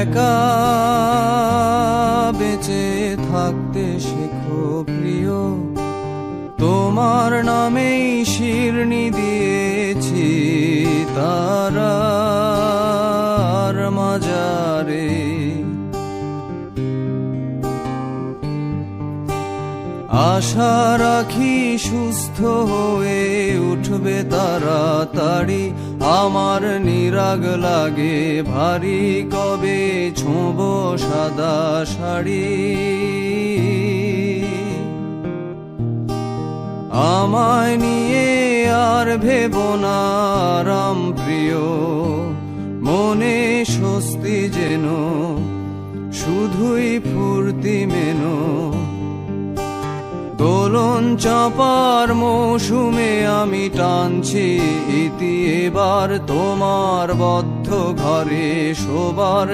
একা বেঁচে থাকতে শেখো প্রিয়, তোমার নামেই শিরনি দিয়েছি তারার মাজারে। আশা রাখি সুস্থ হয়ে উঠবে তাড়াতাড়ি, আমার নিরাগ লাগে ভারী কবে ছোঁব সাদা শাড়ি। আমায় নিয়ে আর ভেবো না রাম প্রিয়, মনে স্বস্তি যেন শুধুই ফুর্তি মেনো। দোলন চাপার মৌসুমে আমি টানছি ইতি, এবার তোমার বদ্ধ ঘরে শোবার